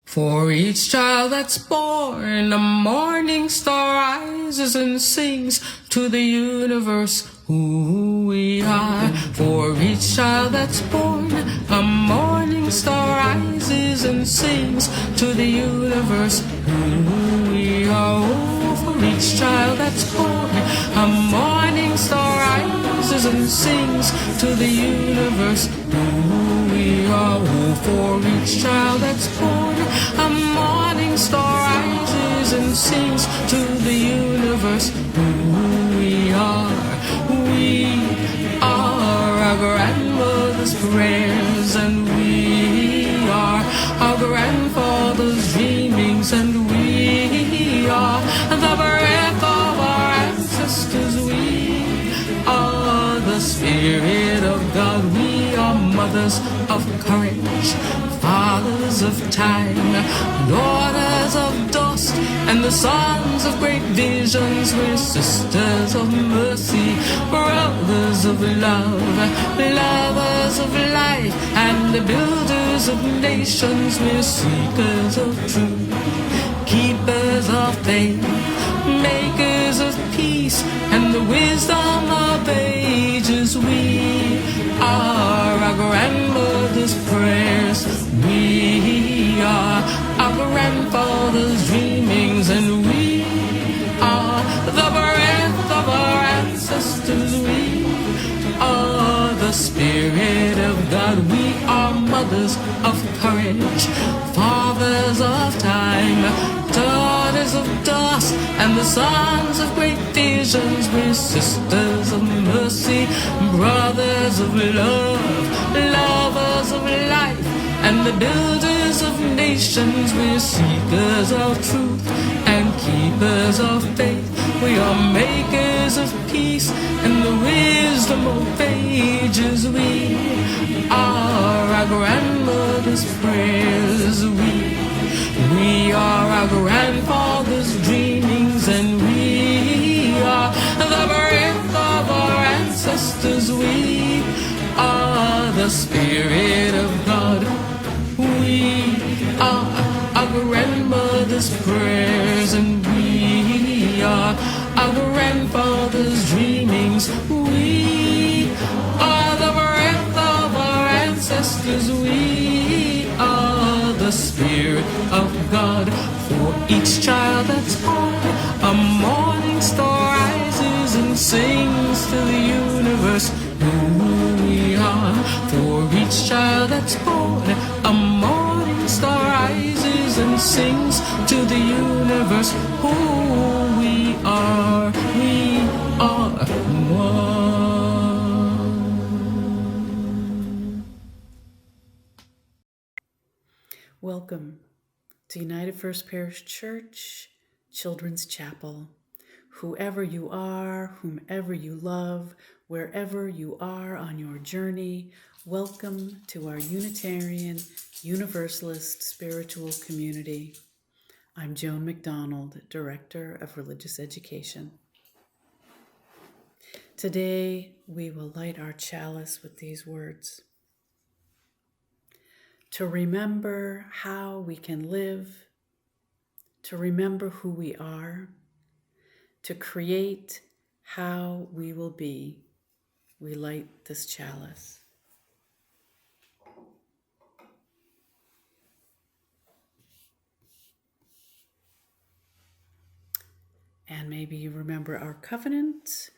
For each child that's born, a morning star rises and sings to the universe who we are. For each child that's born, a morning star rises and sings to the universe who we are. Oh, for each child that's born, a morning star rises and sings to the universe who we are. Oh, for each child that's born, a morning star rises and sings to the universe who we are. We are our grandmother's prayers, and we are our grandfather's dreamings, and we are the breath of our ancestors. We are the Spirit of God. We are mothers of courage, fathers of time, daughters of dust, and the sons of great visions. We're sisters of mercy, brothers of love, lovers of life, and the builders of nations. We're seekers of truth, keepers of faith, makers of peace, and the wisdom of ages. We are our grandmother's prayers. We are our grandfather's dreamings, and we are the breath of our ancestors. We are the Spirit of God. We are mothers of courage, fathers of time, daughters of dust, and the sons of great visions. We're sisters of mercy, brothers of love, lovers of life, and the builders of nations. We're seekers of truth and keepers of faith. We are makers of peace and the wisdom of ages. We are our grandmother's prayers. We are our grandfather's dreamings, and we are the breath of our ancestors. We are the Spirit of God. We are our grandmother's prayers, and we are our grandfather's dreamings. We are the breath of our ancestors. We are the Spirit of God. For each child that's born, a morning star rises and sings to the universe who we are. For each child that's born, a morning star rises and sings to the universe who we are. We are one. Welcome to United First Parish Church, Children's Chapel. Whoever you are, whomever you love, wherever you are on your journey, welcome to our Unitarian Universalist spiritual community. I'm Joan McDonald, Director of Religious Education. Today, we will light our chalice with these words: to remember how we can live, to remember who we are, to create how we will be. We light this chalice. And maybe you remember our covenant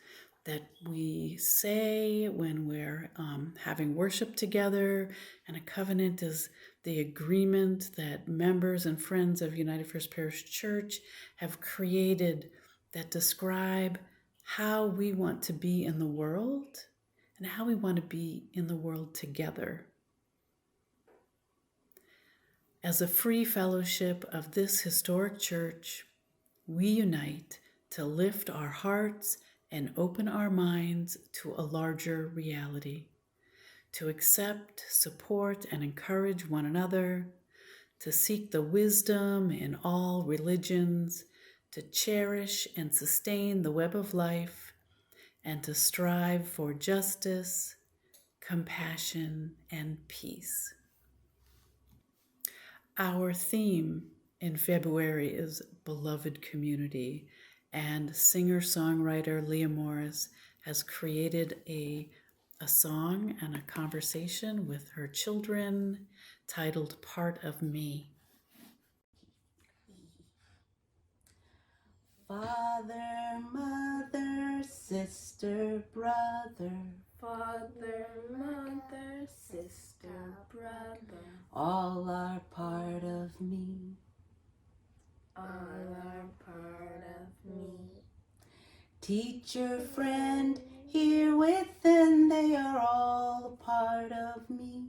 that we say when we're having worship together. And a covenant is the agreement that members and friends of United First Parish Church have created that describe how we want to be in the world and how we want to be in the world together. As a free fellowship of this historic church, we unite to lift our hearts and open our minds to a larger reality, to accept, support, and encourage one another, to seek the wisdom in all religions, to cherish and sustain the web of life, and to strive for justice, compassion, and peace. Our theme in February is beloved community, and singer-songwriter Lea Morris has created a song and a conversation with her children titled Part of Me. Father, mother, sister, brother. Father, mother, sister, brother. All are part of me. All are part of me. Teacher, friend, here within, they are all a part of me.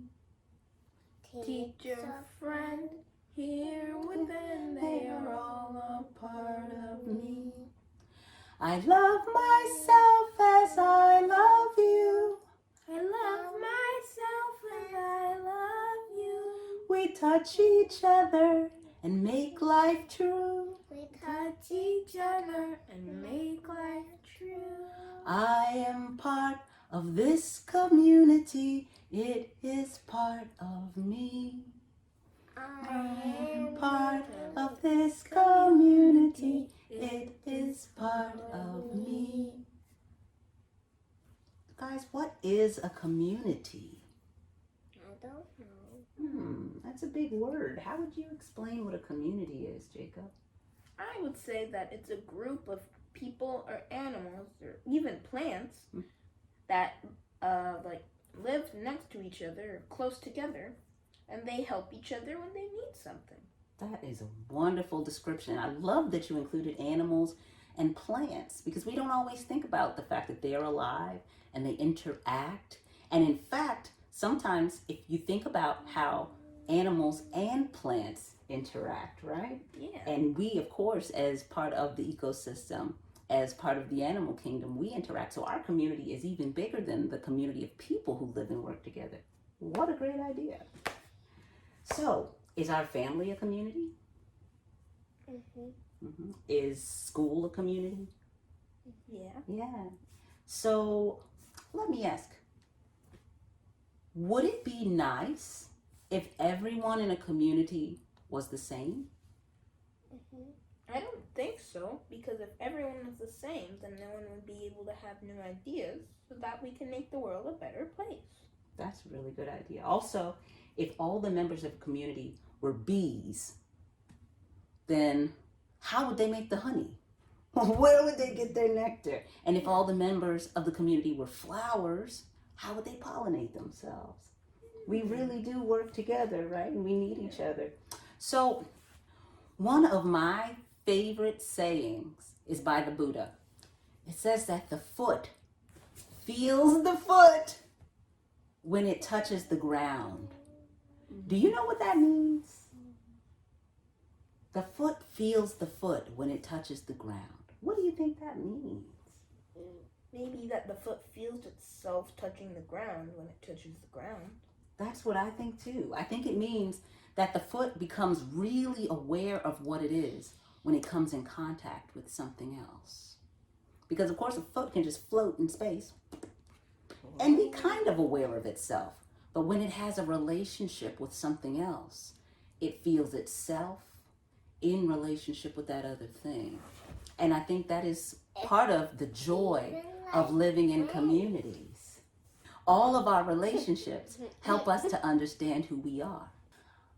Teacher, friend, here within, they are all a part of me. I love myself as I love you. I love myself and I love you. We touch each other and make life true. We touch each other and make life true. I am part of this community. It is part of me. I am part of this community. It is part of me. Guys, what is a community? I don't know. That's a big word. How would you explain what a community is, Jacob? I would say that it's a group of people or animals or even plants that live next to each other or close together, and they help each other when they need something. That is a wonderful description. I love that you included animals and plants, because we don't always think about the fact that they're alive and they interact. And in fact, sometimes if you think about how animals and plants interact, right? Yeah. And we, of course, as part of the ecosystem, as part of the animal kingdom, we interact. So our community is even bigger than the community of people who live and work together. What a great idea. So, is our family a community? Is school a community? Yeah. Yeah. So, let me ask, would it be nice if everyone in a community was the same? I don't think so, because if everyone was the same, then no one would be able to have new ideas so that we can make the world a better place. That's a really good idea. Also, if all the members of a community were bees, then how would they make the honey? Where would they get their nectar? And if all the members of the community were flowers, how would they pollinate themselves? We really do work together, right? And we need each other. So, one of my favorite sayings is by the Buddha. It says that the foot feels the foot when it touches the ground. Do you know what that means? The foot feels the foot when it touches the ground. What do you think that means? Maybe that the foot feels itself touching the ground when it touches the ground. That's what I think too. I think it means that the foot becomes really aware of what it is when it comes in contact with something else. Because of course a foot can just float in space and be kind of aware of itself. But when it has a relationship with something else, it feels itself in relationship with that other thing. And I think that is part of the joy of living in communities. All of our relationships help us to understand who we are.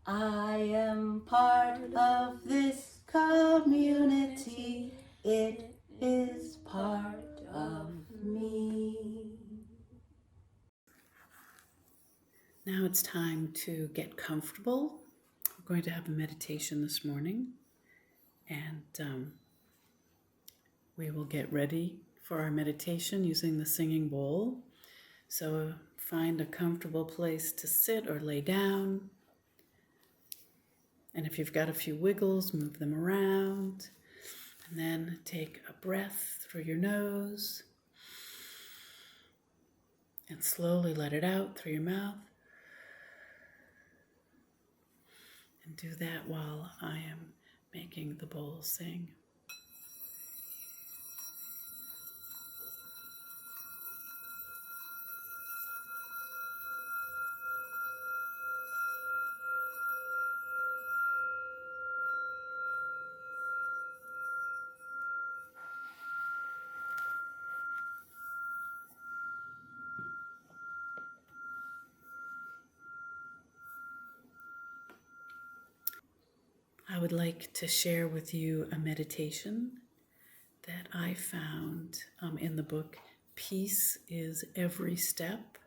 I am part of this community. It is part of me. Now it's time to get comfortable. We're going to have a meditation this morning, and we will get ready for our meditation using the singing bowl. So find a comfortable place to sit or lay down. And if you've got a few wiggles, move them around. And then take a breath through your nose and slowly let it out through your mouth. And do that while I am making the bowl sing. would like to share with you a meditation that I found in the book Peace is Every Step,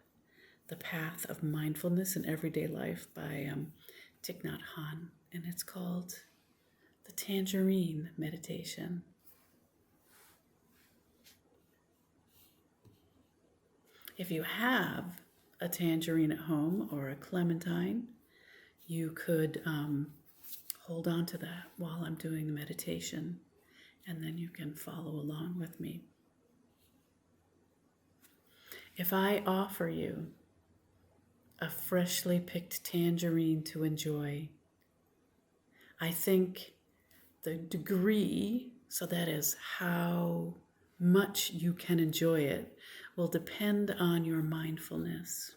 The Path of Mindfulness in Everyday Life by Thich Nhat Hanh, and it's called the Tangerine Meditation. If you have a tangerine at home or a clementine, you could hold on to that while I'm doing the meditation, and then you can follow along with me. If I offer you a freshly picked tangerine to enjoy, I think the degree, so that is how much you can enjoy it, will depend on your mindfulness.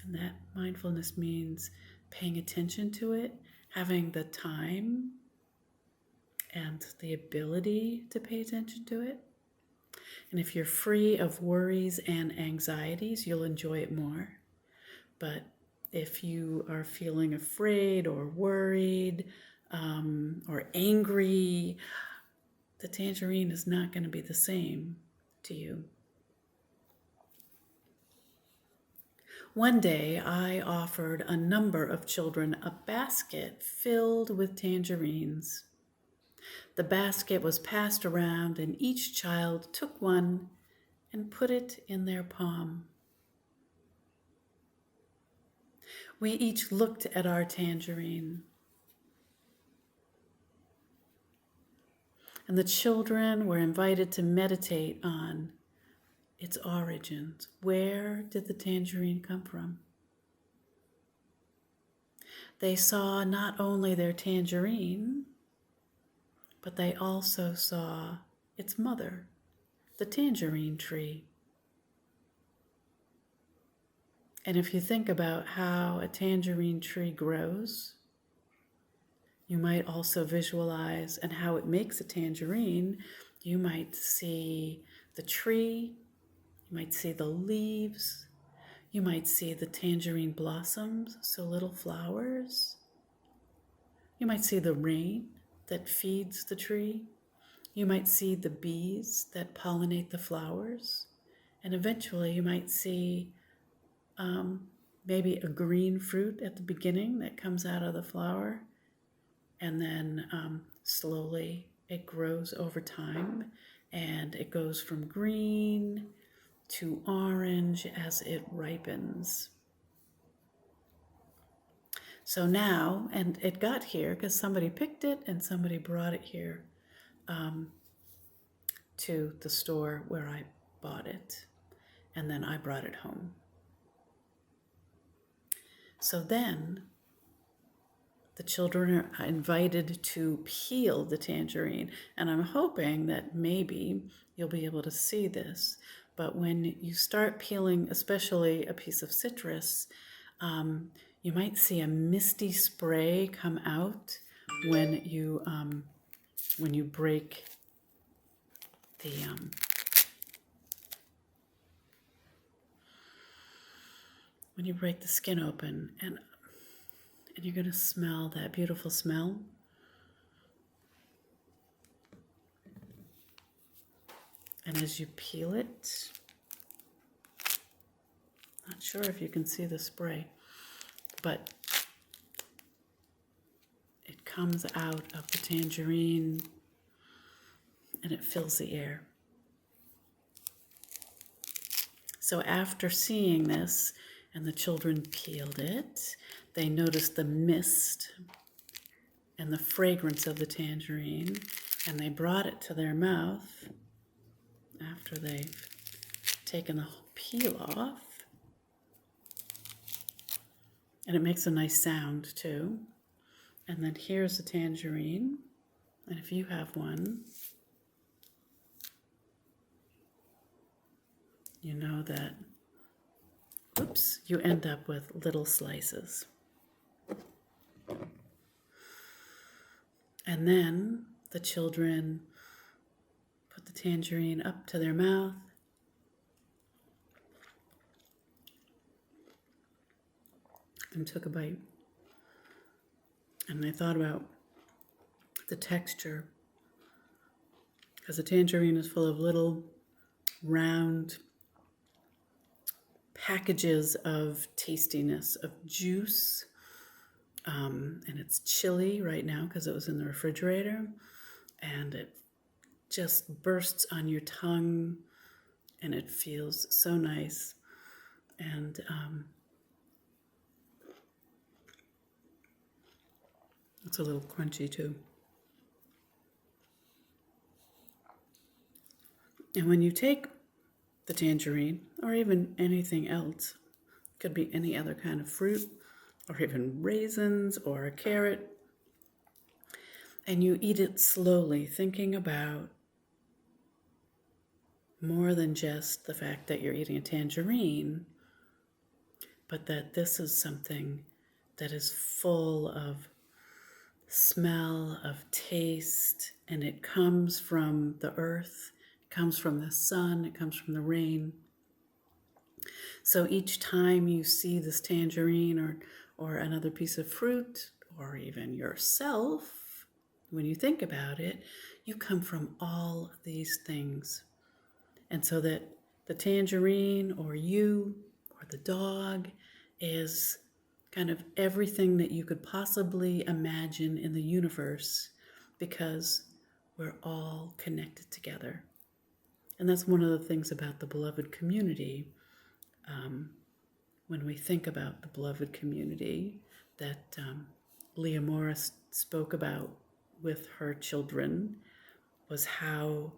And that mindfulness means paying attention to it, having the time and the ability to pay attention to it. And if you're free of worries and anxieties, you'll enjoy it more. But if you are feeling afraid or worried or angry, the tangerine is not going to be the same to you. One day, I offered a number of children a basket filled with tangerines. The basket was passed around, and each child took one and put it in their palm. We each looked at our tangerine, and the children were invited to meditate on its origins. Where did the tangerine come from? They saw not only their tangerine, but they also saw its mother, the tangerine tree. And if you think about how a tangerine tree grows, you might also visualize and how it makes a tangerine. You might see the tree, you might see the leaves, you might see the tangerine blossoms, so little flowers. You might see the rain that feeds the tree. You might see the bees that pollinate the flowers. And eventually you might see maybe a green fruit at the beginning that comes out of the flower. And then slowly it grows over time, and it goes from green to orange as it ripens. So now, and it got here because somebody picked it and somebody brought it here to the store where I bought it, and then I brought it home. So then the children are invited to peel the tangerine, and I'm hoping that maybe you'll be able to see this. But when you start peeling, especially a piece of citrus, you might see a misty spray come out when you break the when you break the skin open, and you're going to smell that beautiful smell. And as you peel it, not sure if you can see the spray, but it comes out of the tangerine and it fills the air. So after seeing this, and the children peeled it, they noticed the mist and the fragrance of the tangerine, and they brought it to their mouth after they've taken the peel off. And it makes a nice sound too. And then here's the tangerine, and if you have one, you know that you end up with little slices. And then the children put the tangerine up to their mouth and took a bite. And they thought about the texture. Because a tangerine is full of little round packages of tastiness, of juice. And it's chilly right now because it was in the refrigerator. And it just bursts on your tongue. And it feels so nice. And it's a little crunchy too. And when you take the tangerine, or even anything else, could be any other kind of fruit, or even raisins, or a carrot, and you eat it slowly, thinking about more than just the fact that you're eating a tangerine, but that this is something that is full of smell, of taste, and it comes from the earth, it comes from the sun, it comes from the rain. So each time you see this tangerine or another piece of fruit, or even yourself, when you think about it, you come from all these things. And so that the tangerine or you or the dog is kind of everything that you could possibly imagine in the universe, because we're all connected together. And that's one of the things about the beloved community. When we think about the beloved community that Lea Morris spoke about with her children, was how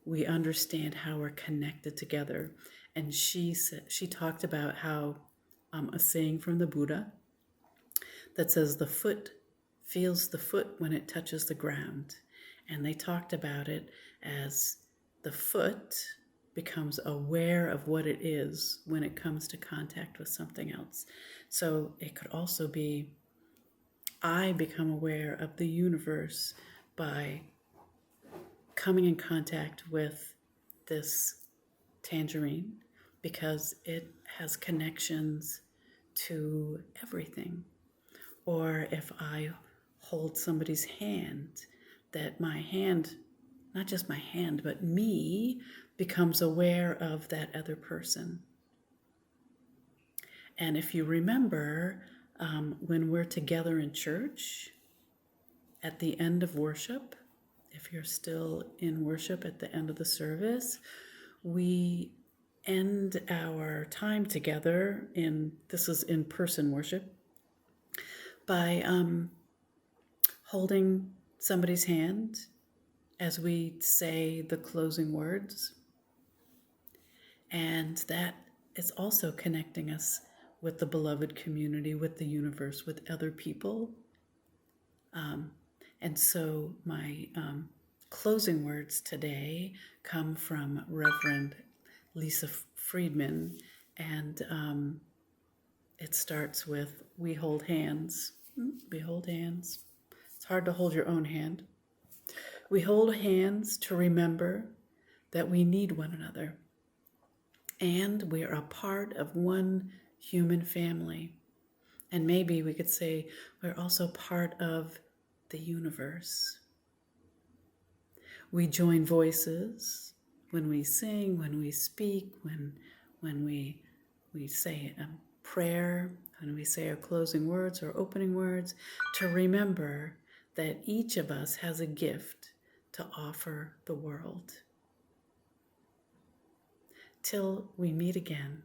we understand how we're connected together. And she talked about how a saying from the Buddha that says the foot feels the foot when it touches the ground. And they talked about it as the foot becomes aware of what it is when it comes to contact with something else. So it could also be, I become aware of the universe by coming in contact with this tangerine, because it has connections to everything. Or if I hold somebody's hand, that my hand, not just my hand, but me, becomes aware of that other person. And if you remember, when we're together in church, at the end of worship, if you're still in worship at the end of the service, we end our time together this is in-person worship, by holding somebody's hand as we say the closing words. And that is also connecting us with the beloved community, with the universe, with other people. And so my closing words today come from Reverend Lisa Friedman, and it starts with, we hold hands. We hold hands. It's hard to hold your own hand. We hold hands to remember that we need one another, and we are a part of one human family. And maybe we could say we're also part of the universe. We join voices when we sing, when we speak, when we say a prayer, when we say our closing words or opening words, to remember that each of us has a gift to offer the world. Till we meet again.